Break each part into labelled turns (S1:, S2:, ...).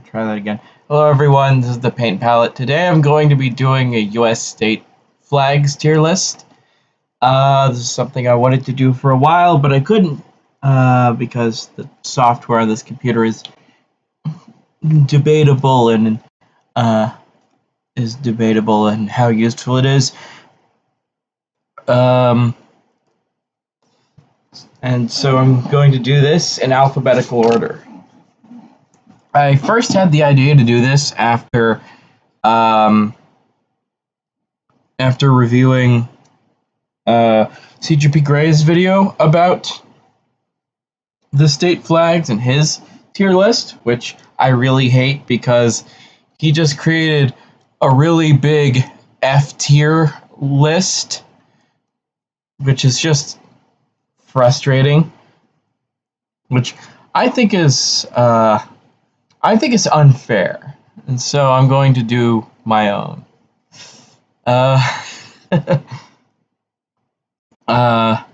S1: Try that again. Hello everyone, this is the paint palette. Today I'm going to be doing a US state flags tier list. This is something I wanted to do for a while, but I couldn't because the software on this computer is debatable and how useful it is. And so I'm going to do this in alphabetical order. I first had the idea to do this after reviewing CGP Gray's video about the state flags and his tier list, which I really hate because he just created a really big F tier list, which is just frustrating, which I think is unfair, and so I'm going to do my own. Of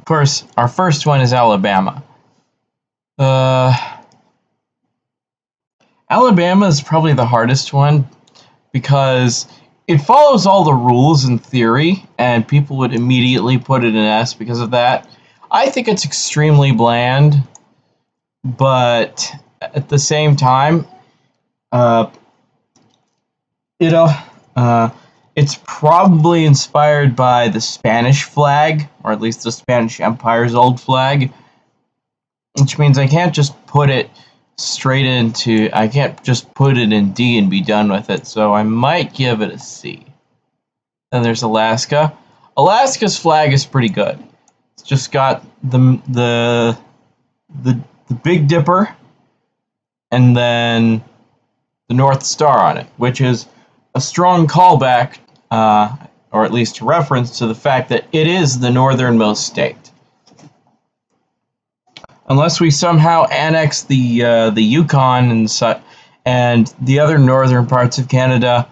S1: course, our first one is Alabama. Alabama is probably the hardest one because it follows all the rules in theory, and people would immediately put it in S because of that. I think it's extremely bland, but at the same time, it's probably inspired by the Spanish flag, or at least the Spanish Empire's old flag, which means I can't just put it I can't just put it in D and be done with it, so I might give it a C. Then there's Alaska. Alaska's flag is pretty good. It's just got the Big Dipper and then the North Star on it, which is a strong callback, or at least a reference to the fact that it is the northernmost state. Unless we somehow annex the Yukon and the other northern parts of Canada,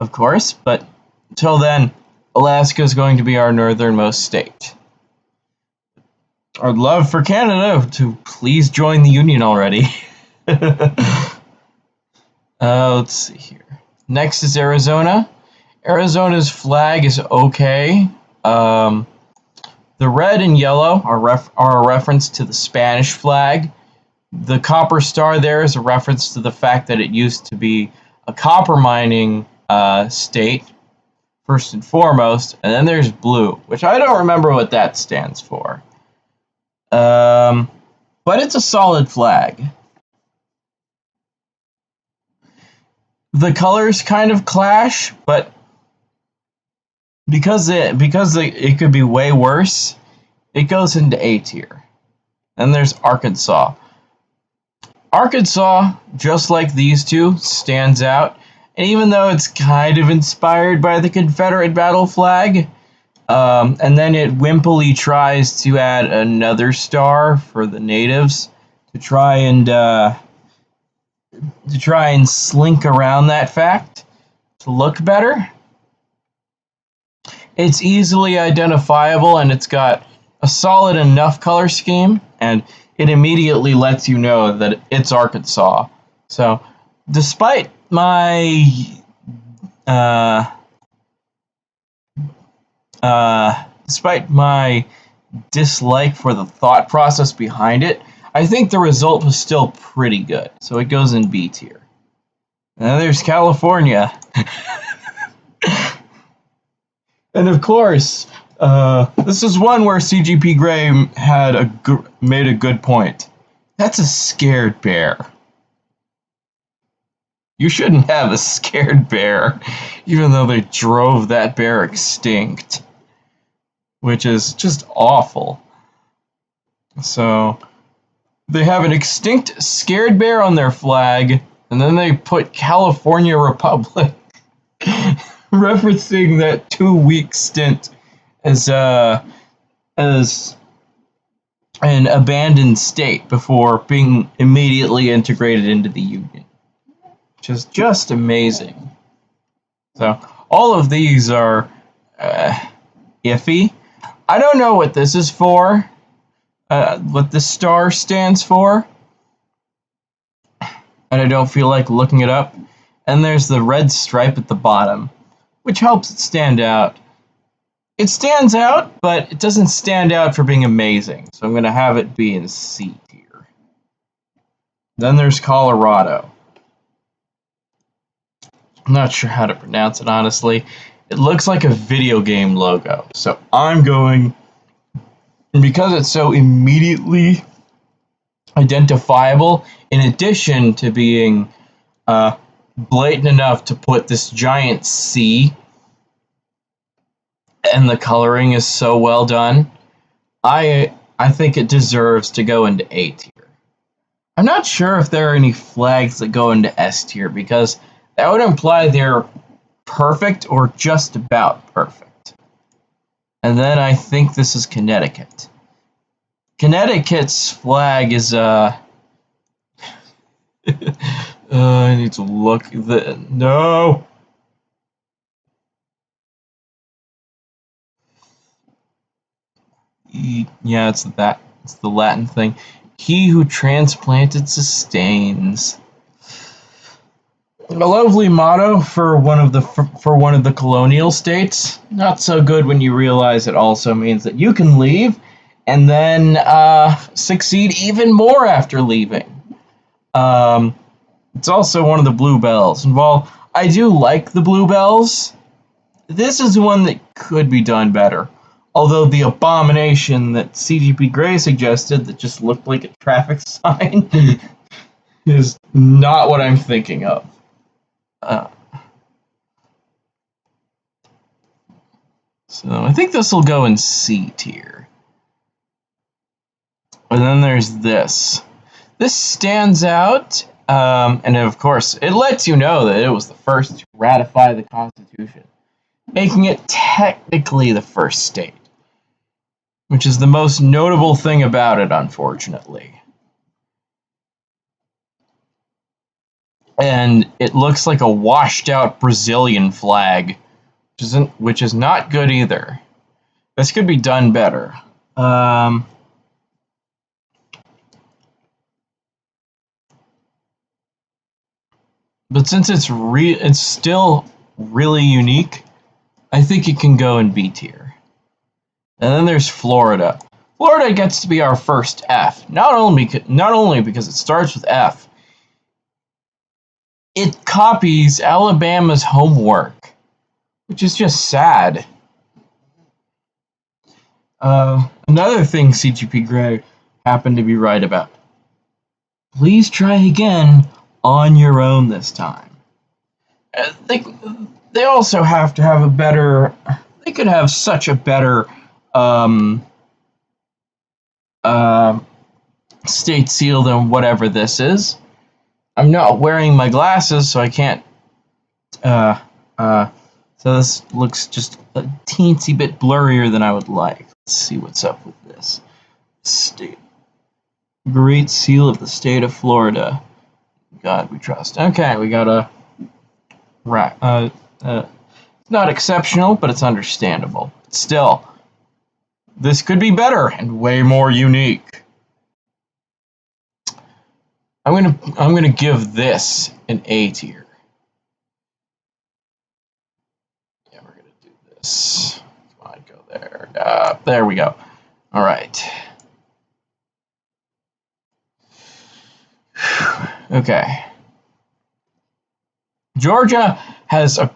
S1: of course, but until then, Alaska is going to be our northernmost state. I'd love for Canada to please join the Union already. Let's see here. Next is Arizona. Arizona's flag is okay. The red and yellow are a reference to the Spanish flag. The copper star there is a reference to the fact that it used to be a copper mining state, first and foremost. And then there's blue, which I don't remember what that stands for. But it's a solid flag. The colors kind of clash, but because it could be way worse, it goes into A tier. Then there's Arkansas. Arkansas, just like these two, stands out. And even though it's kind of inspired by the Confederate battle flag, and then it wimpily tries to add another star for the natives to try and slink around that fact to look better. It's easily identifiable, and it's got a solid enough color scheme, and it immediately lets you know that it's Arkansas. So, despite my dislike for the thought process behind it, I think the result was still pretty good. So it goes in B tier. And then there's California. And of course, this is one where CGP Grey made a good point. That's a scared bear. You shouldn't have a scared bear, even though they drove that bear extinct, which is just awful. So they have an extinct scared bear on their flag, and then they put California Republic, referencing that 2-week stint as an abandoned state before being immediately integrated into the Union, which is just amazing. So all of these are iffy. I don't know what this is for, what the star stands for. and I don't feel like looking it up. And there's the red stripe at the bottom, which helps it stand out. It stands out, but it doesn't stand out for being amazing, so I'm going to have it be in C tier. Then there's Colorado. I'm not sure how to pronounce it, honestly. It looks like a video game logo, so I'm going... And because it's so immediately identifiable, in addition to being blatant enough to put this giant C, and the coloring is so well done, I think it deserves to go into A tier. I'm not sure if there are any flags that go into S tier, because that would imply they're perfect or just about perfect. And then I think this is Connecticut. Connecticut's flag is I need to look no. Yeah, it's that. It's the Latin thing. He who transplanted sustains. A lovely motto for one of the colonial states. Not so good when you realize it also means that you can leave and then succeed even more after leaving. It's also one of the bluebells. And while I do like the bluebells, this is one that could be done better. Although the abomination that CGP Grey suggested that just looked like a traffic sign is not what I'm thinking of. So I think this will go in C tier. And then there's this. This stands out, and of course, it lets you know that it was the first to ratify the Constitution, making it technically the first state, which is the most notable thing about it, unfortunately. And it looks like a washed-out Brazilian flag, which is not good either. This could be done better. But since it's still really unique, I think it can go in B tier. And then there's Florida. Florida gets to be our first F. Not only because it starts with F, it copies Alabama's homework, which is just sad. Another thing CGP Grey happened to be right about. Please try again on your own this time. They also have to have a better... They could have such a better state seal than whatever this is. I'm not wearing my glasses, so I can't... so this looks just a teensy bit blurrier than I would like. Let's see what's up with this. State. Great Seal of the State of Florida. God we trust. Okay, we got a... it's not exceptional, but it's understandable. Still, this could be better and way more unique. I'm gonna give this an A tier. Yeah, we're gonna do this. Come on, go there. There we go. All right. Okay. Georgia has an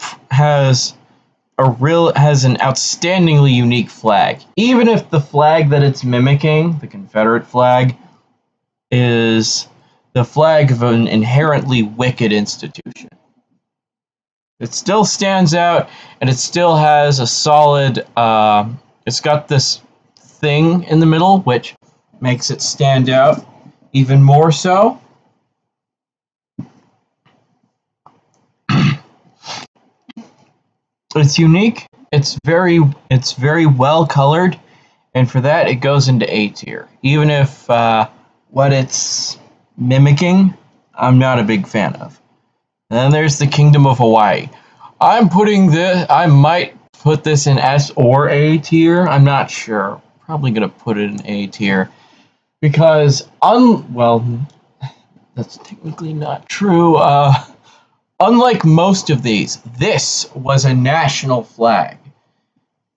S1: outstandingly unique flag. Even if the flag that it's mimicking, the Confederate flag, is the flag of an inherently wicked institution. It still stands out, and it still has a solid, it's got this thing in the middle, which makes it stand out even more so. It's unique, it's very well colored, and for that it goes into A tier. Even if what it's mimicking, I'm not a big fan of. And then there's the Kingdom of Hawaii. I might put this in S or A tier. I'm not sure. Probably gonna put it in A tier because That's technically not true. Unlike most of these, this was a national flag.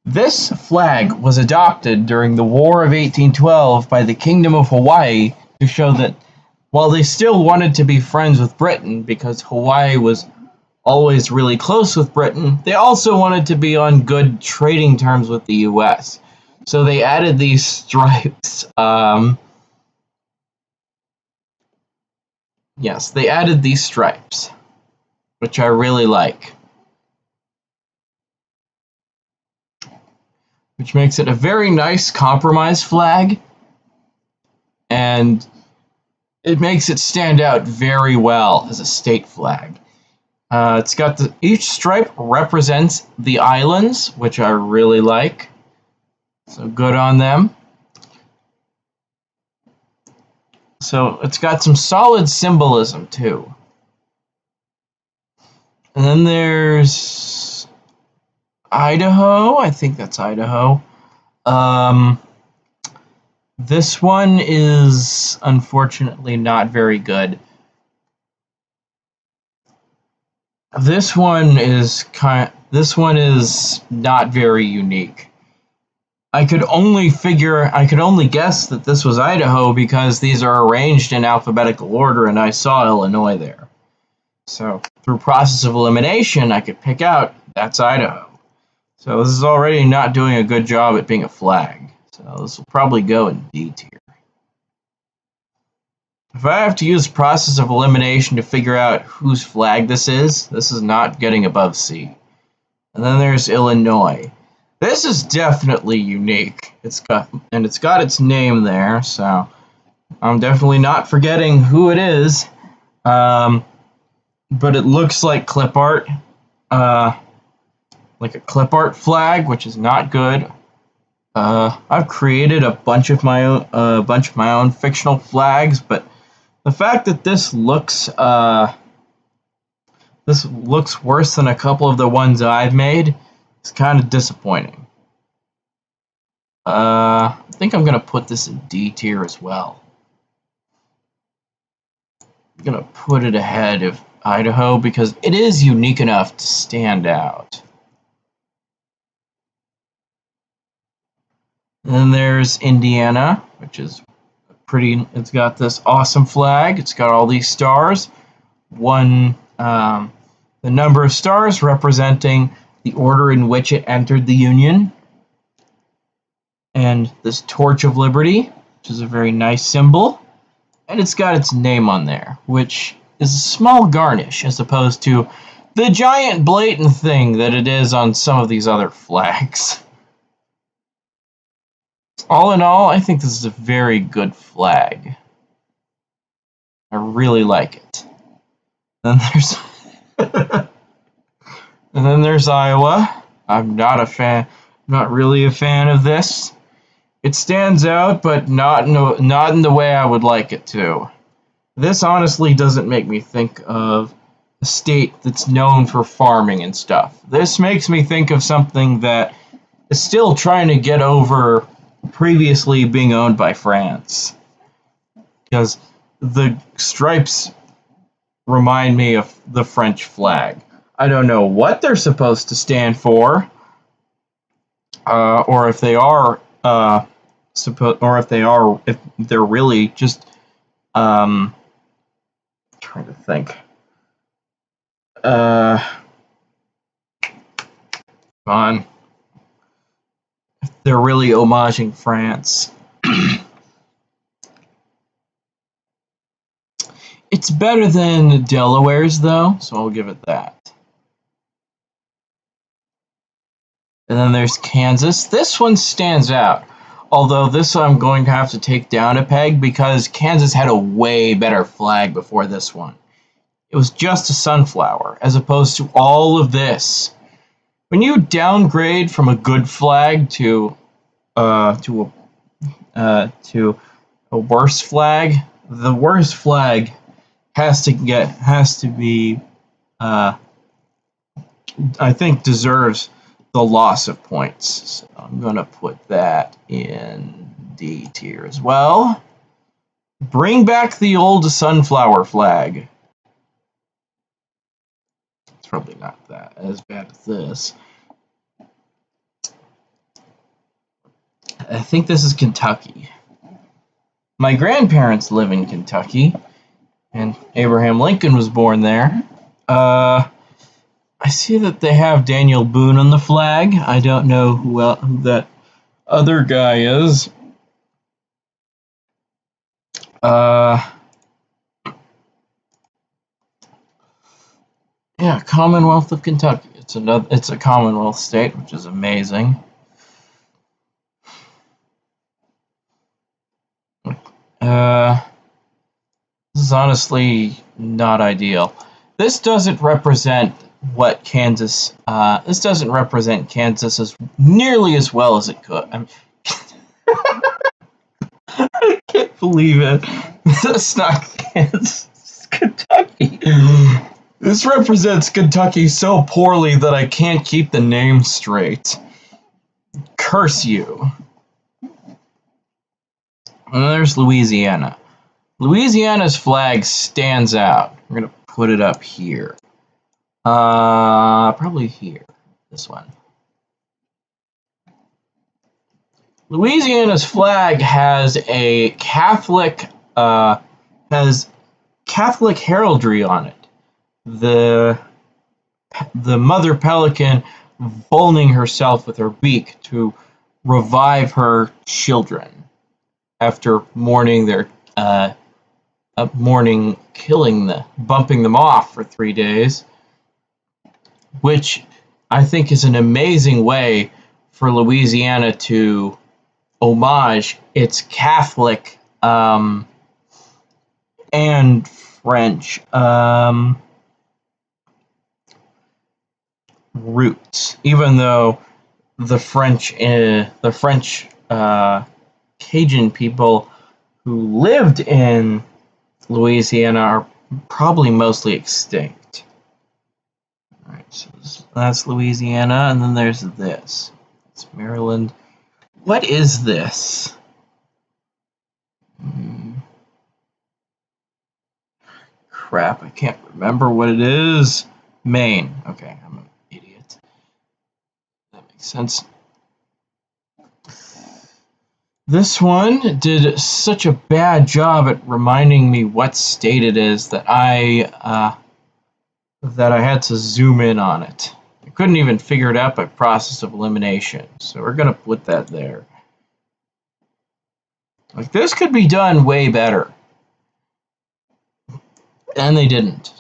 S1: This flag was adopted during the War of 1812 by the Kingdom of Hawaii to show that while they still wanted to be friends with Britain because Hawaii was always really close with Britain, they also wanted to be on good trading terms with the US. So they added these stripes. Yes, they added these stripes, which I really like. Which makes it a very nice compromise flag, and it makes it stand out very well as a state flag. It's got each stripe represents the islands, which I really like. So good on them. So it's got some solid symbolism too. And then there's Idaho. I think that's Idaho. This one is unfortunately not very good. This one is not very unique. I could only guess that this was Idaho because these are arranged in alphabetical order and I saw Illinois there. So, through process of elimination, I could pick out that's Idaho. So, this is already not doing a good job at being a flag. So, this will probably go in D tier. If I have to use process of elimination to figure out whose flag this is not getting above C. And then there's Illinois. This is definitely unique. It's got its name there, so I'm definitely not forgetting who it is. But it looks like clip art, like a clip art flag, which is not good. I've created a bunch of my own fictional flags, but the fact that this looks worse than a couple of the ones I've made is kind of disappointing. I think I'm gonna put this in D tier as well. I'm gonna put it ahead of Idaho because it is unique enough to stand out. And then there's Indiana, which is it's got this awesome flag. It's got all these stars. The number of stars representing the order in which it entered the Union. And this Torch of Liberty, which is a very nice symbol. And it's got its name on there, which is a small garnish as opposed to the giant blatant thing that it is on some of these other flags. All in all, I think this is a very good flag. I really like it. Then there's and then there's Iowa. I'm not really a fan of this. It stands out, but not in the way I would like it to. This honestly doesn't make me think of a state that's known for farming and stuff. This makes me think of something that is still trying to get over previously being owned by France. Because the stripes remind me of the French flag. I don't know what they're supposed to stand for, or if they're really just trying to think. On if they're really homaging France. It's better than Delaware's though, so I'll give it that. And then there's Kansas. This one stands out. Although this I'm going to have to take down a peg because Kansas had a way better flag before this one. It was just a sunflower, as opposed to all of this. When you downgrade from a good flag to a worse flag, the worst flag has to be I think deserves the loss of points. So I'm going to put that in D tier as well. Bring back the old sunflower flag. It's probably not that as bad as this. I think this is Kentucky. My grandparents live in Kentucky, and Abraham Lincoln was born there. I see that they have Daniel Boone on the flag. I don't know who that other guy is. Yeah, Commonwealth of Kentucky. It's a Commonwealth state, which is amazing. This is honestly not ideal. This doesn't represent what Kansas. This doesn't represent Kansas as nearly as well as it could. I can't believe it. That's not Kansas. It's Kentucky. This represents Kentucky so poorly that I can't keep the name straight. Curse you. And there's Louisiana. Louisiana's flag stands out. We're going to put it up here. Probably here. This one. Louisiana's flag has a Catholic heraldry on it. The mother pelican folding herself with her beak to revive her children after mourning bumping them off for 3 days, which I think is an amazing way for Louisiana to homage its Catholic and French roots, even though the French Cajun people who lived in Louisiana are probably mostly extinct. All right, so that's Louisiana, and then there's this. It's Maryland. What is this? Crap, I can't remember what it is. Maine. Okay, I'm an idiot. That makes sense. This one did such a bad job at reminding me what state it is that I had to zoom in on it. I couldn't even figure it out by process of elimination, so we're gonna put that there. Like, this could be done way better. And they didn't.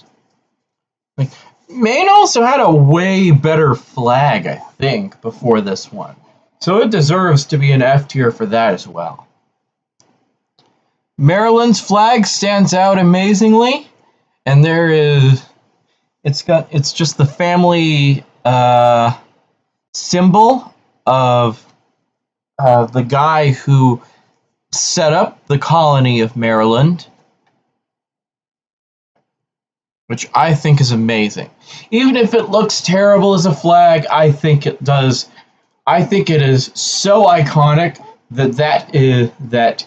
S1: Like, Maine also had a way better flag, I think, before this one. So it deserves to be an F tier for that as well. Maryland's flag stands out amazingly, and it's just the family symbol of the guy who set up the colony of Maryland, which I think is amazing. Even if it looks terrible as a flag, I think it does. I think it is so iconic that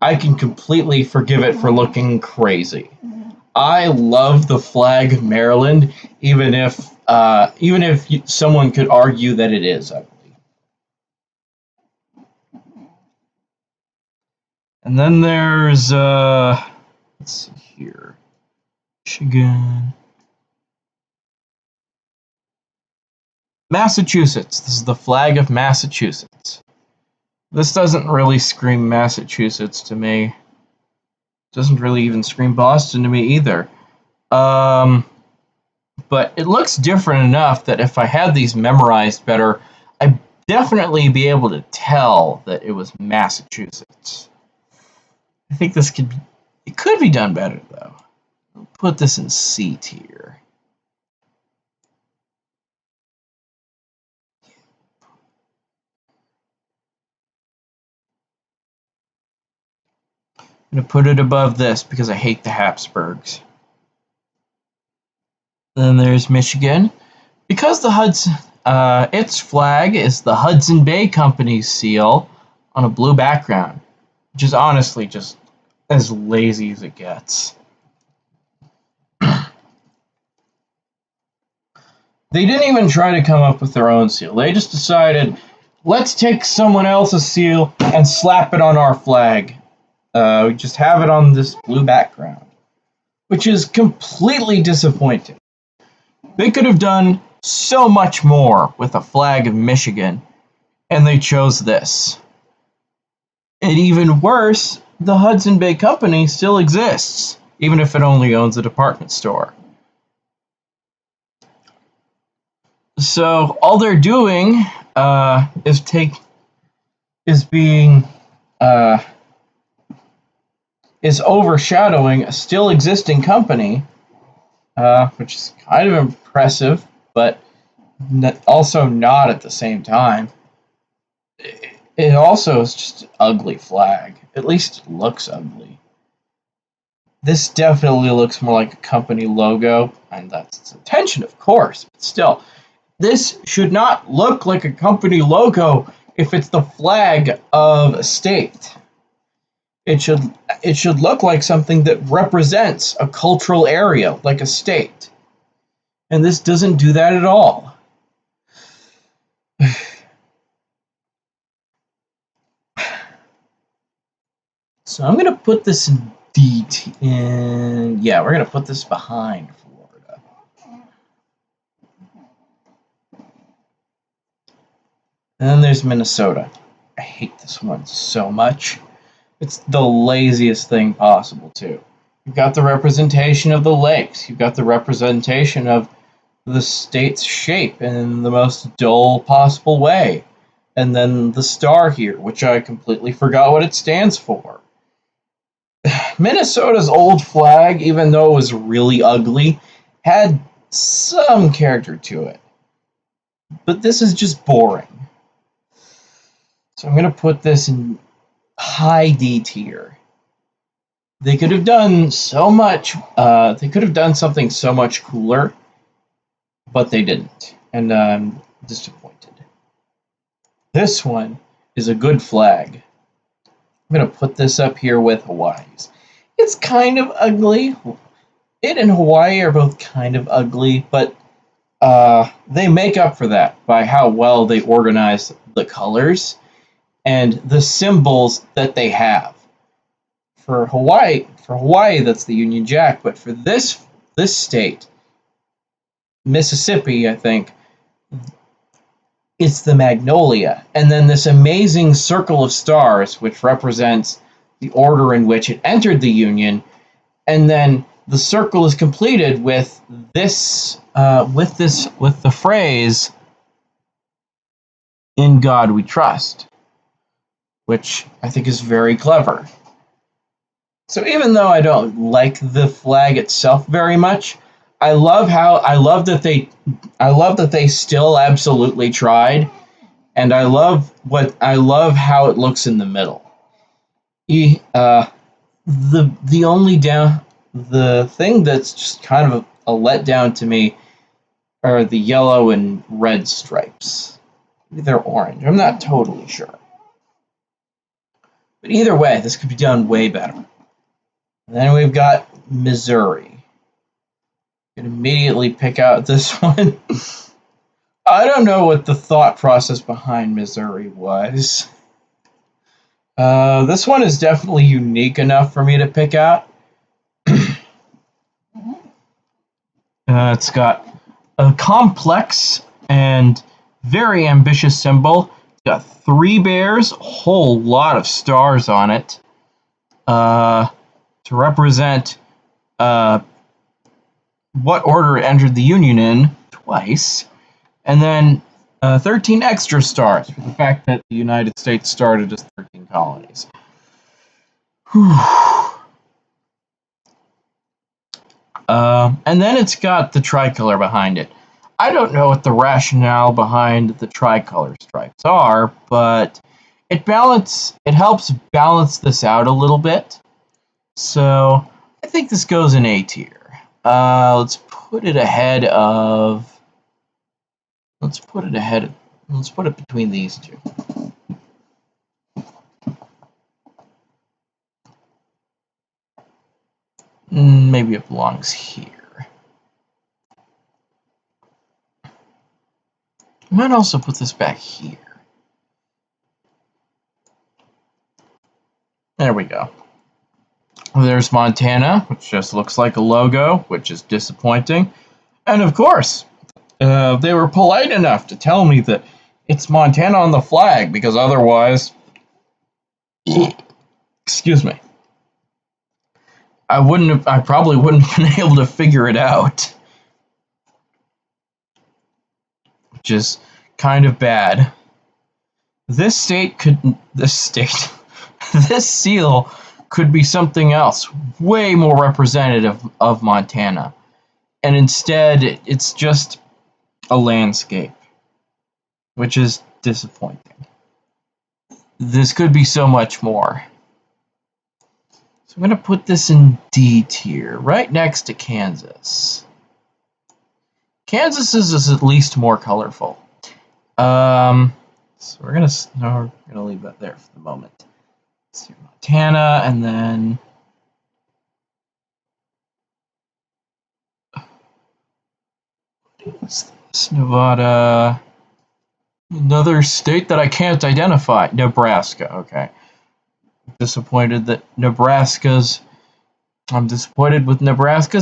S1: I can completely forgive it for looking crazy. I love the flag of Maryland, even if someone could argue that it is ugly. And then there's let's see here, Michigan, Massachusetts. This is the flag of Massachusetts. This doesn't really scream Massachusetts to me. Doesn't really even scream Boston to me either. But it looks different enough that if I had these memorized better, I'd definitely be able to tell that it was Massachusetts. I think it could be done better though. I'll put this in C tier. I'm going to put it above this because I hate the Habsburgs. Then there's Michigan. Because its flag is the Hudson Bay Company's seal on a blue background, which is honestly just as lazy as it gets. They didn't even try to come up with their own seal. They just decided, let's take someone else's seal and slap it on our flag. We just have it on this blue background, which is completely disappointing. They could have done so much more with a flag of Michigan, and they chose this. And even worse, the Hudson Bay Company still exists, even if it only owns a department store. So all they're doing is overshadowing a still existing company, which is kind of impressive, but also not at the same time. It also is just an ugly flag. At least it looks ugly. This definitely looks more like a company logo, and that's its intention, of course, but still. This should not look like a company logo if it's the flag of a state. It should look like something that represents a cultural area, like a state. And this doesn't do that at all. So I'm gonna put this in we're gonna put this behind Florida. And then there's Minnesota. I hate this one so much. It's the laziest thing possible, too. You've got the representation of the lakes. You've got the representation of the state's shape in the most dull possible way. And then the star here, which I completely forgot what it stands for. Minnesota's old flag, even though it was really ugly, had some character to it. But this is just boring. So I'm going to put this in high D tier. They could have done so much. They could have done something so much cooler, but they didn't, and I'm disappointed. This one is a good flag. I'm gonna put this up here with Hawaii's. It's kind of ugly. It and Hawaii are both kind of ugly, but they make up for that by how well they organize the colors and the symbols that they have. For Hawaii, that's the Union Jack, but for this state, Mississippi, I think, it's the magnolia, and then this amazing circle of stars, which represents the order in which it entered the Union, and then the circle is completed with the phrase "In God We Trust," which I think is very clever. So even though I don't like the flag itself very much, I love that they still absolutely tried, and I love how it looks in the middle. The thing that's just kind of a letdown to me are the yellow and red stripes. Maybe they're orange. I'm not totally sure. But either way, this could be done way better. And then we've got Missouri. You can immediately pick out this one. I don't know what the thought process behind Missouri was. This one is definitely unique enough for me to pick out. It's got a complex and very ambitious symbol. It's got 3 bears, a whole lot of stars on it, to represent what order it entered the Union in twice, and then 13 extra stars for the fact that the United States started as 13 colonies. And then it's got the tricolor behind it. I don't know what the rationale behind the tricolor stripes are, but it helps balance this out a little bit. So I think this goes in A tier. Let's put it between these two. Maybe it belongs here. I might also put this back here. There we go. There's Montana, which just looks like a logo, which is disappointing. And of course, they were polite enough to tell me that it's Montana on the flag, because otherwise, excuse me, I probably wouldn't have been able to figure it out. Which is kind of bad. This seal could be something else, way more representative of Montana. And instead, it's just a landscape, which is disappointing. This could be so much more. So I'm going to put this in D tier, right next to Kansas. Kansas is at least more colorful. So we're gonna leave that there for the moment. Let's do Montana, and then what's this? Nevada. Another state that I can't identify. Nebraska. Okay. I'm disappointed with Nebraska's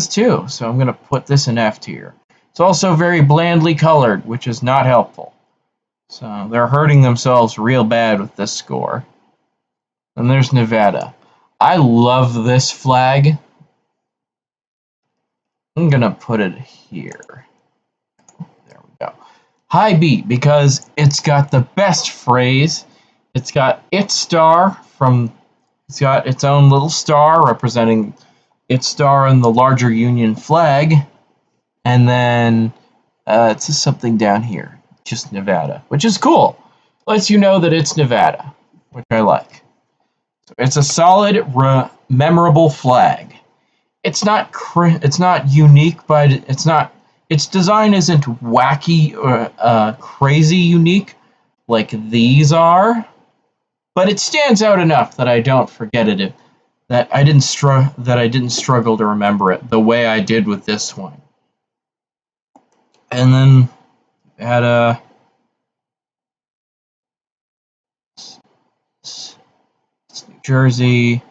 S1: too. So I'm gonna put this in F tier. It's also very blandly colored, which is not helpful. So they're hurting themselves real bad with this score. And there's Nevada. I love this flag. I'm gonna put it here. There we go. High B, because it's got the best phrase. It's got it's got its own little star representing its star in the larger Union flag. And then it says something down here. Just Nevada, which is cool. Lets you know that it's Nevada, which I like. So it's a solid, memorable flag. It's not unique, but its design isn't wacky or crazy unique like these are, but it stands out enough that I don't forget it. That I didn't struggle to remember it the way I did with this one. And then had a New Jersey.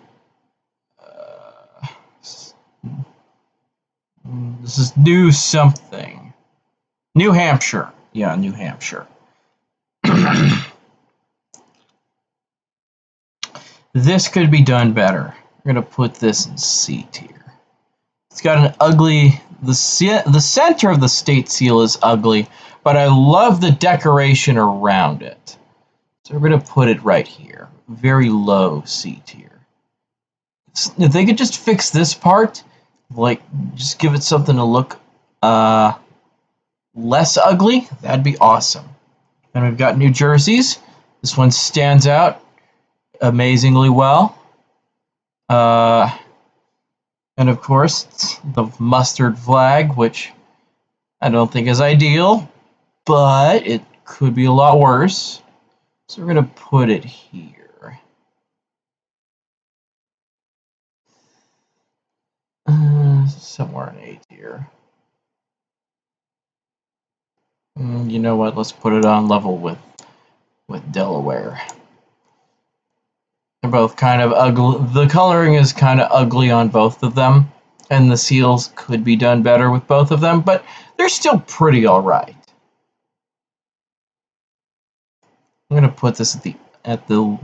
S1: This is New something. New Hampshire. Yeah, New Hampshire. This could be done better. I'm going to put this in C tier. It's got an ugly... The center of the state seal is ugly, but I love the decoration around it. So we're going to put it right here. Very low C tier. If they could just fix this part, like, just give it something to look less ugly, that'd be awesome. And we've got New Jersey's. This one stands out amazingly well. And of course, the mustard flag, which I don't think is ideal, but it could be a lot worse. So we're going to put it here. Somewhere in A tier. You know what? Let's put it on level with Delaware. They're both kind of ugly. The coloring is kind of ugly on both of them, and the seals could be done better with both of them, but they're still pretty alright. I'm going to put this at the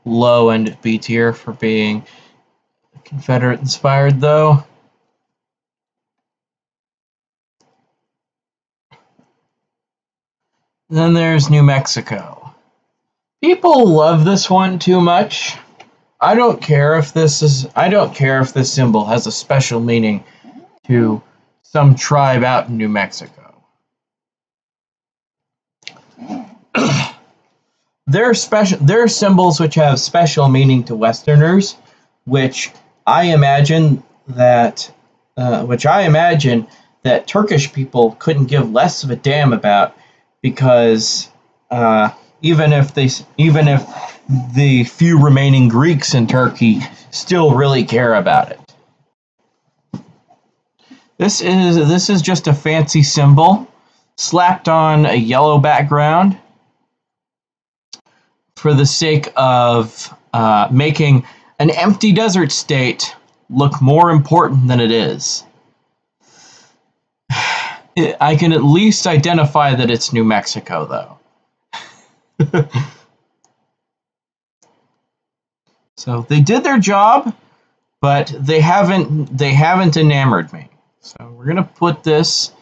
S1: low end of B tier for being Confederate inspired, though. Then there's New Mexico. People love this one too much. I don't care if this symbol has a special meaning to some tribe out in New Mexico. There are symbols which have special meaning to Westerners, which I imagine that Turkish people couldn't give less of a damn about, because even if the few remaining Greeks in Turkey still really care about it. This is just a fancy symbol slapped on a yellow background for the sake of making an empty desert state look more important than it is. I can at least identify that it's New Mexico, though. So they did their job, but they haven't enamored me. So we're gonna put this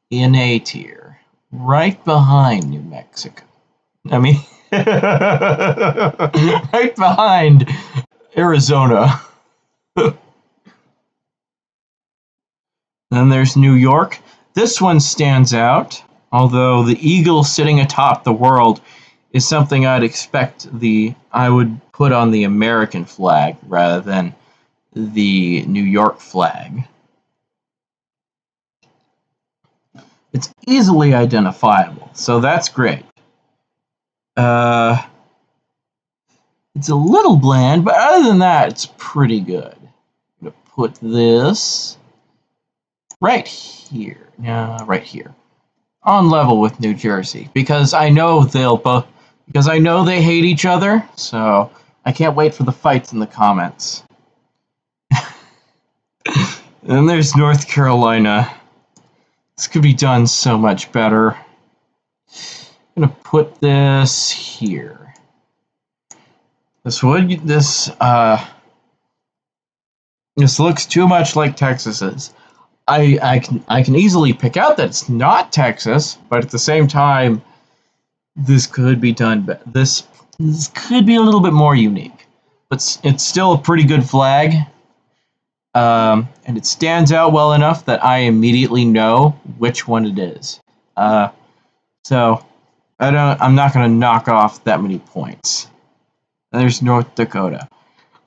S1: in A tier, right behind New Mexico. I mean, right behind Arizona. Then there's New York. This one stands out, although the eagle sitting atop the world is something I would put on the American flag rather than the New York flag. It's easily identifiable, so that's great. It's a little bland, but other than that, it's pretty good. I'm gonna put this right here. Right here, on level with New Jersey, because I know they hate each other. So I can't wait for the fights in the comments. And there's North Carolina. This could be done so much better. I'm gonna put this here. This looks too much like Texas's. I can easily pick out that it's not Texas, but at the same time, this could be done. This could be a little bit more unique, but it's still a pretty good flag. And it stands out well enough that I immediately know which one it is. So I'm not going to knock off that many points. And there's North Dakota.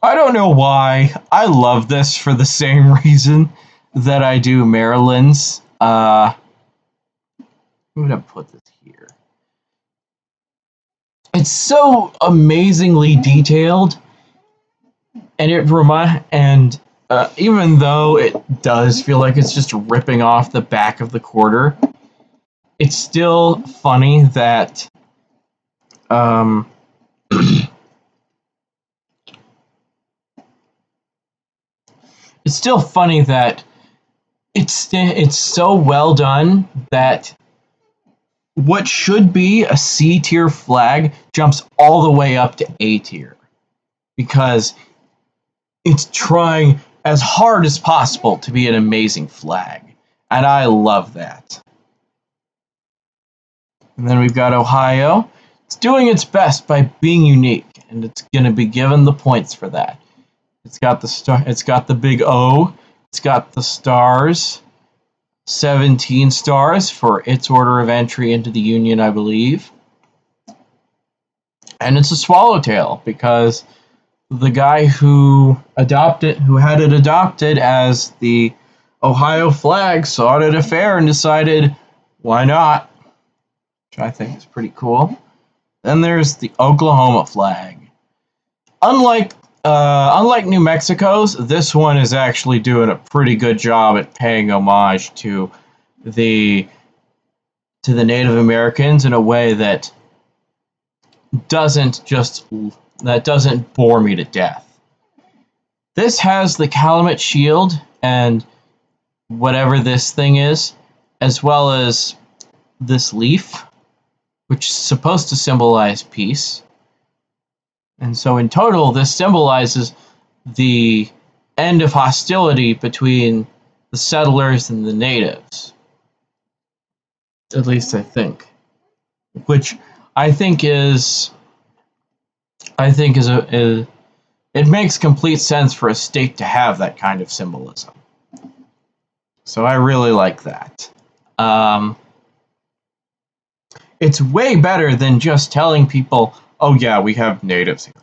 S1: I don't know why. I love this for the same reason that I do Maryland's. I'm going to put this here. It's so amazingly detailed, and even though it does feel like it's just ripping off the back of the quarter, it's still funny that it's so well done that what should be a C tier flag jumps all the way up to A tier, because it's trying as hard as possible to be an amazing flag, and I love that. And then we've got Ohio. It's doing its best by being unique, and it's going to be given the points for that. It's got the star. It's got the big O. It's got the stars. 17 stars for its order of entry into the Union, I believe. And it's a swallowtail because the guy who had it adopted as the Ohio flag, saw it at a fair and decided, why not? Which I think is pretty cool. Then there's the Oklahoma flag. Unlike New Mexico's, this one is actually doing a pretty good job at paying homage to the Native Americans in a way that doesn't bore me to death. This has the Calumet shield and whatever this thing is, as well as this leaf, which is supposed to symbolize peace. And so in total, this symbolizes the end of hostility between the settlers and the natives. At least I think. Which I think is it makes complete sense for a state to have that kind of symbolism. So I really like that. It's way better than just telling people, oh yeah, we have natives here.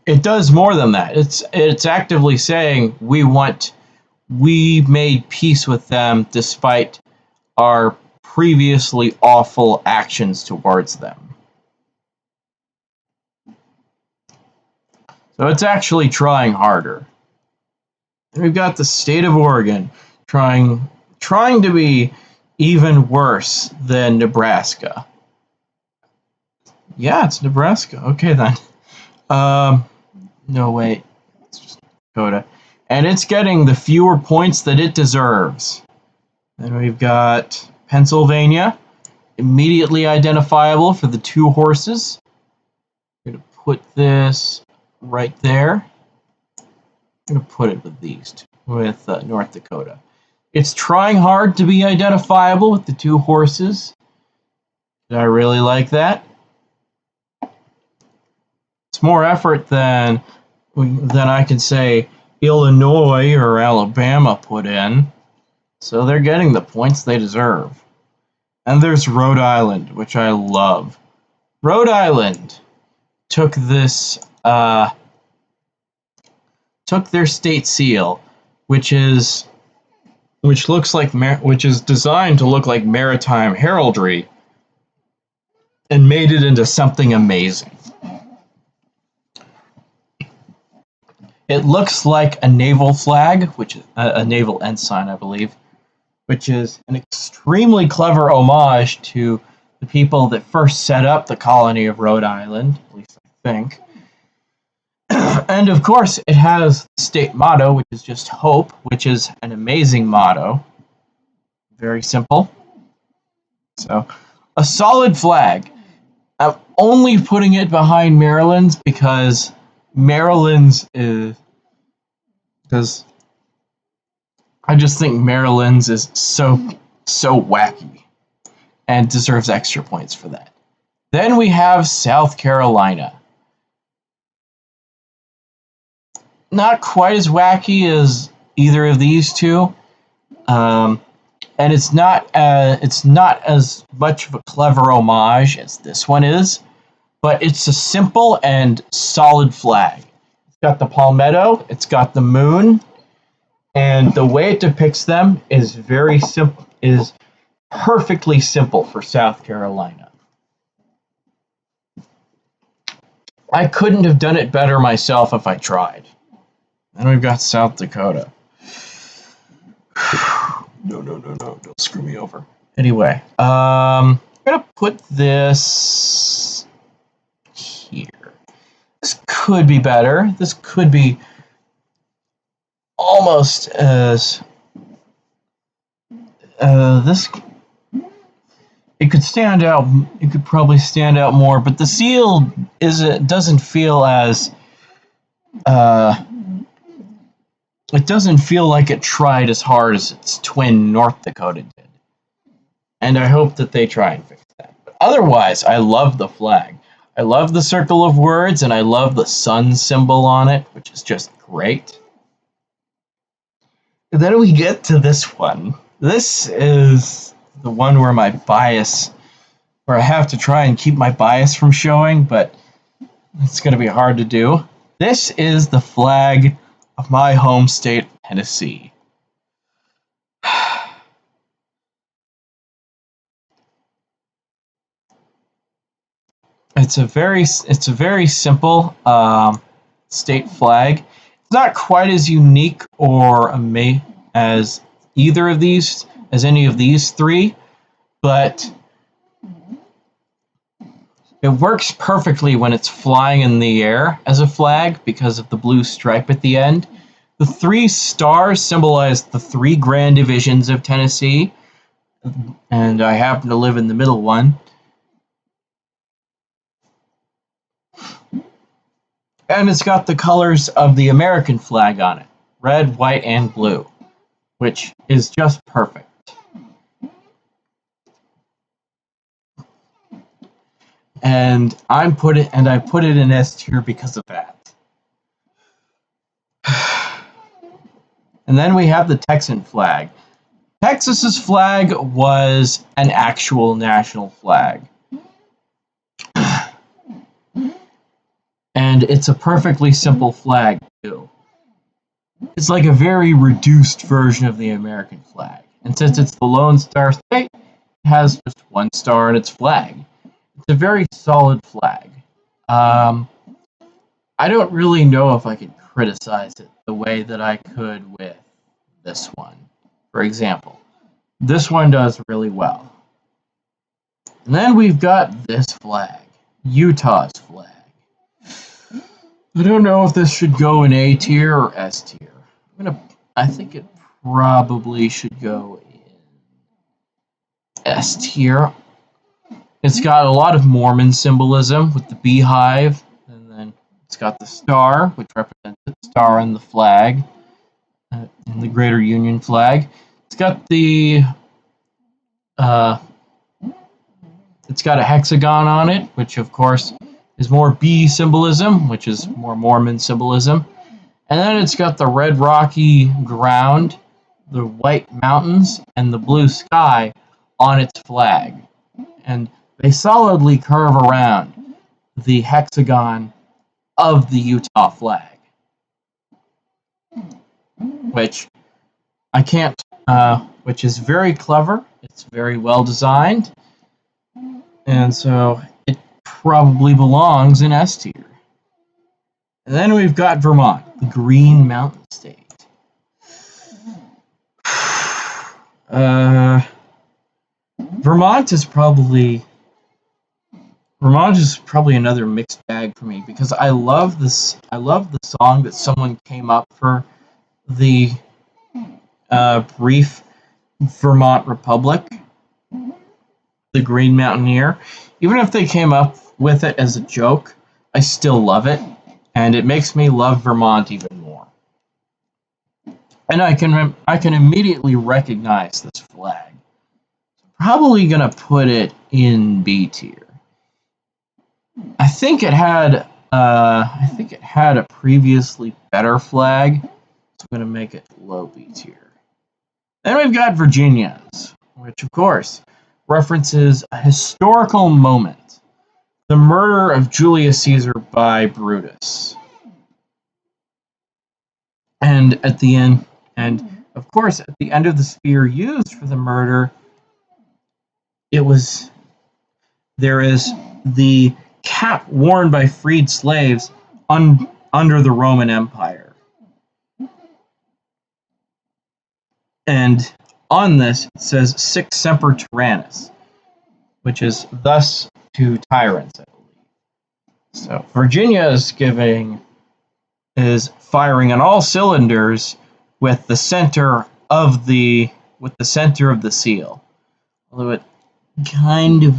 S1: It does more than that. It's actively saying we made peace with them despite our previously awful actions towards them. So it's actually trying harder. And we've got the state of Oregon. trying to be even worse than Nebraska. Yeah, it's Nebraska. Okay then. No wait, it's just Dakota, and it's getting the fewer points that it deserves. Then we've got Pennsylvania, immediately identifiable for the 2 horses. I'm gonna put this right there. I'm gonna put it with these two, with North Dakota. It's trying hard to be identifiable with the 2 horses. I really like that. It's more effort than I can say Illinois or Alabama put in. So they're getting the points they deserve. And there's Rhode Island, which I love. Rhode Island took this took their state seal, which is designed to look like maritime heraldry, and made it into something amazing. It looks like a naval flag, which is a naval ensign, I believe, which is an extremely clever homage to the people that first set up the colony of Rhode Island, at least I think. And of course, it has the state motto, which is just hope, which is an amazing motto. Very simple. So, a solid flag. I'm only putting it behind Maryland's because Maryland's is... because I just think Maryland's is so wacky and deserves extra points for that. Then we have South Carolina. Not quite as wacky as either of these two, and it's not as much of a clever homage as this one is, but it's a simple and solid flag. It's got the palmetto, it's got the moon, and the way it depicts them is very simple, is perfectly simple for South Carolina. I couldn't have done it better myself if I tried. Then we've got South Dakota. No, don't screw me over. Anyway, I'm gonna put this here. This could be better. This could be almost as this. It could stand out. It could probably stand out more, but the seal doesn't feel as. It doesn't feel like it tried as hard as its twin North Dakota did. And I hope that they try and fix that. But otherwise, I love the flag. I love the circle of words, and I love the sun symbol on it, which is just great. And then we get to this one. This is the one where where I have to try and keep my bias from showing, but it's going to be hard to do. This is the flag of my home state, Tennessee. It's a very simple state flag. It's not quite as unique or as any of these 3, but it works perfectly when it's flying in the air as a flag because of the blue stripe at the end. The 3 stars symbolize the 3 grand divisions of Tennessee, and I happen to live in the middle one. And it's got the colors of the American flag on it, red, white, and blue, which is just perfect. And I put it in S tier because of that. And then we have the Texan flag. Texas's flag was an actual national flag. And it's a perfectly simple flag, too. It's like a very reduced version of the American flag. And since it's the Lone Star State, it has just 1 star in its flag. It's a very solid flag. I don't really know if I could criticize it the way that I could with this one. for example. This one does really well. And then we've got this flag, Utah's flag. I don't know if this should go in A tier or S tier. I think it probably should go in S tier. It's got a lot of Mormon symbolism with the beehive, and then it's got the star, which represents the star on the flag, in the Greater Union flag. It's got it's got a hexagon on it, which of course is more bee symbolism, which is more Mormon symbolism. And then it's got the red rocky ground, the white mountains, and the blue sky on its flag. And they solidly curve around the hexagon of the Utah flag, which which is very clever. It's very well designed, and so it probably belongs in S tier. And then we've got Vermont, the Green Mountain State. Vermont is probably another mixed bag for me because I love this. I love the song that someone came up for the brief Vermont Republic, the Green Mountaineer. Even if they came up with it as a joke, I still love it, and it makes me love Vermont even more. And I can immediately recognize this flag. Probably gonna put it in B tier. I think it had a previously better flag, so I'm gonna make it low B tier. Then we've got Virginia's, which of course references a historical moment, the murder of Julius Caesar by Brutus. And at the end, of course, at the end of the spear used for the murder, there is the cap worn by freed slaves under the Roman Empire. And on this, it says Sic Semper Tyrannis, which is thus to tyrants, I believe. So Virginia is firing on all cylinders with the center of the seal. Although it kind of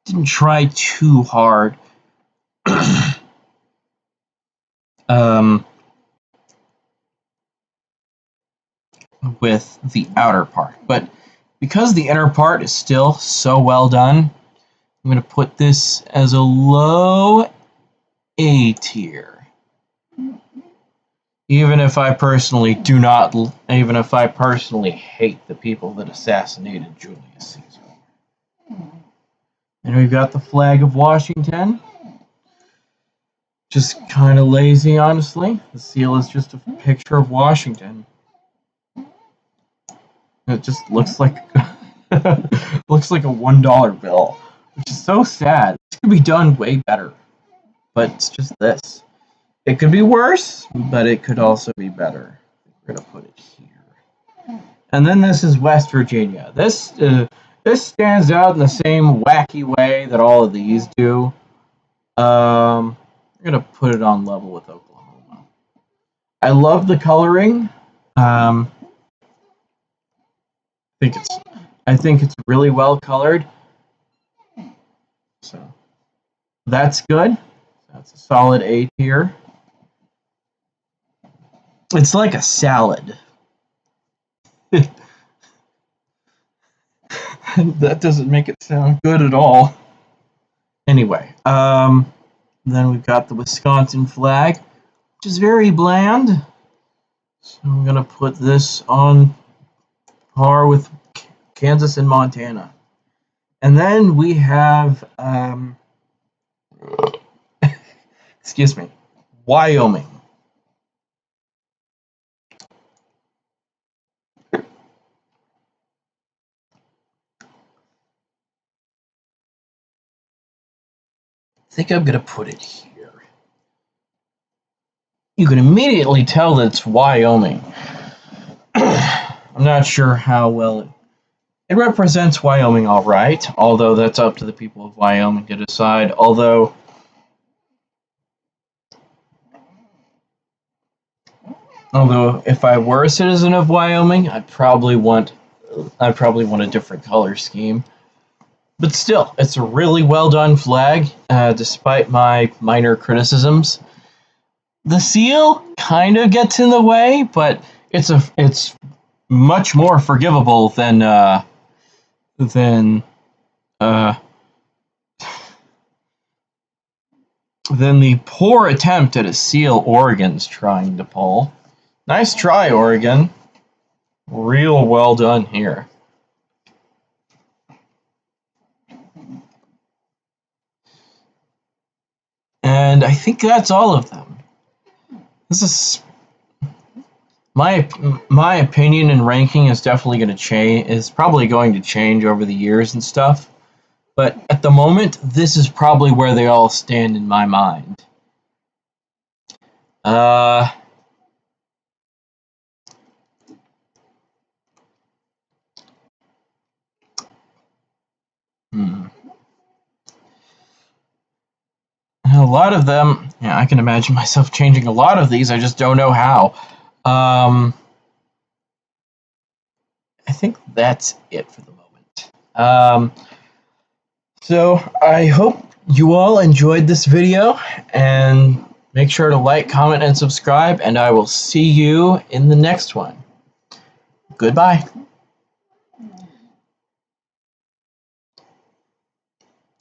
S1: didn't try too hard. With the outer part, but because the inner part is still so well done, I'm going to put this as a low A tier. Even if I personally hate the people that assassinated Julius Caesar. And we've got the flag of Washington. Just kind of lazy, honestly. The seal is just a picture of Washington. It just looks like a $1 bill, which is so sad. It could be done way better, but it's just this. It could be worse, but it could also be better. We're gonna put it here, and then this is West Virginia. This stands out in the same wacky way that all of these do. I'm gonna put it on level with Oklahoma. I love the coloring. I think it's really well colored. So that's good. That's a solid A tier. It's like a salad. That doesn't make it sound good at all. Anyway, then we've got the Wisconsin flag, which is very bland. So I'm gonna put this on par with Kansas and Montana. And then we have, excuse me, Wyoming. I think I'm going to put it here. You can immediately tell that it's Wyoming. I'm not sure how well it represents Wyoming all right, although that's up to the people of Wyoming to decide. Although if I were a citizen of Wyoming, I'd probably want a different color scheme. But still, it's a really well done flag, despite my minor criticisms. The seal kind of gets in the way, but it's much more forgivable than uh, than the poor attempt at a seal Oregon's trying to pull. Nice try, Oregon. Real well done here. And I think that's all of them. This is my opinion and ranking is definitely going to change. Is probably going to change over the years and stuff. But at the moment, this is probably where they all stand in my mind. A lot of them, yeah, I can imagine myself changing a lot of these. I just don't know how. I think that's it for the moment. So I hope you all enjoyed this video, and make sure to like, comment, and subscribe, and I will see you in the next one. Goodbye.